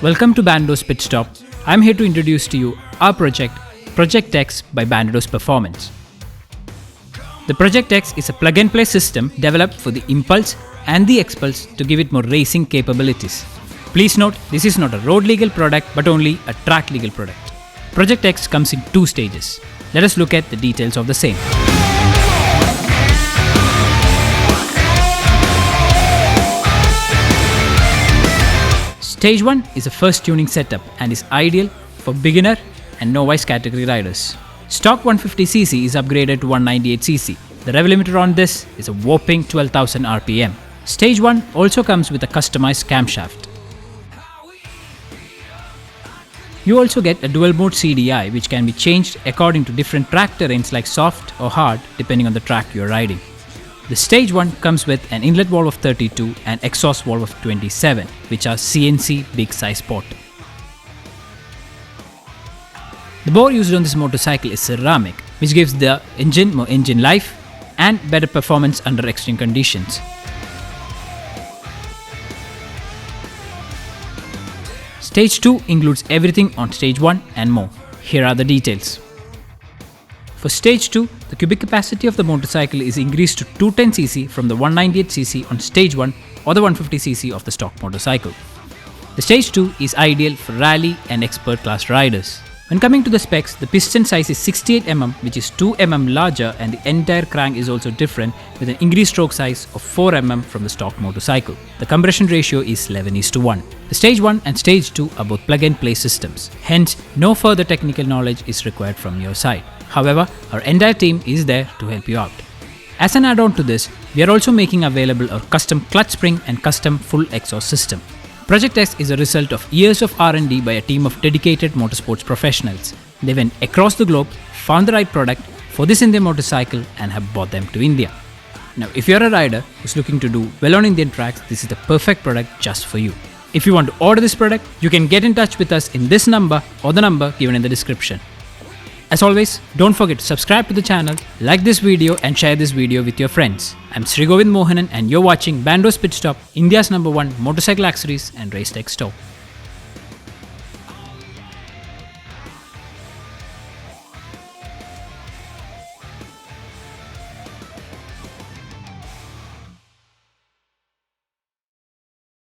Welcome to Bandidos Pitstop. I'm here to introduce to you our project, Project X by Bandidos Performance. The Project X is a plug-and-play system developed for the Impulse and the XPulse to give it more racing capabilities. Please note, this is not a road legal product but only a track legal product. Project X comes in two stages. Let us look at the details of the same. Stage 1 is a first tuning setup and is ideal for beginner and novice category riders. Stock 150cc is upgraded to 198cc. The rev limiter on this is a whopping 12,000 RPM. Stage 1 also comes with a customized camshaft. You also get a dual mode CDI which can be changed according to different track terrains like soft or hard depending on the track you are riding. The Stage 1 comes with an inlet valve of 32 and exhaust valve of 27, which are CNC big size port. The bore used on this motorcycle is ceramic, which gives the engine more engine life and better performance under extreme conditions. Stage 2 includes everything on Stage 1 and more. Here are the details. For Stage 2, the cubic capacity of the motorcycle is increased to 210cc from the 198cc on Stage 1 or the 150cc of the stock motorcycle. The Stage 2 is ideal for rally and expert class riders. When coming to the specs, the piston size is 68mm, which is 2mm larger, and the entire crank is also different with an increased stroke size of 4mm from the stock motorcycle. The compression ratio is 11:1. The Stage 1 and Stage 2 are both plug-and-play systems, hence no further technical knowledge is required from your side. However, our entire team is there to help you out. As an add-on to this, we are also making available our custom clutch spring and custom full exhaust system. Project X is a result of years of R&D by a team of dedicated motorsports professionals. They went across the globe, found the right product for this Indian motorcycle and have brought them to India. Now, if you're a rider who's looking to do well on Indian tracks, this is the perfect product just for you. If you want to order this product, you can get in touch with us in this number or the number given in the description. As always, don't forget to subscribe to the channel, like this video and share this video with your friends. I'm Sri Govind Mohanan and you're watching Bandidos Pitstop, India's #1 motorcycle accessories and race tech store.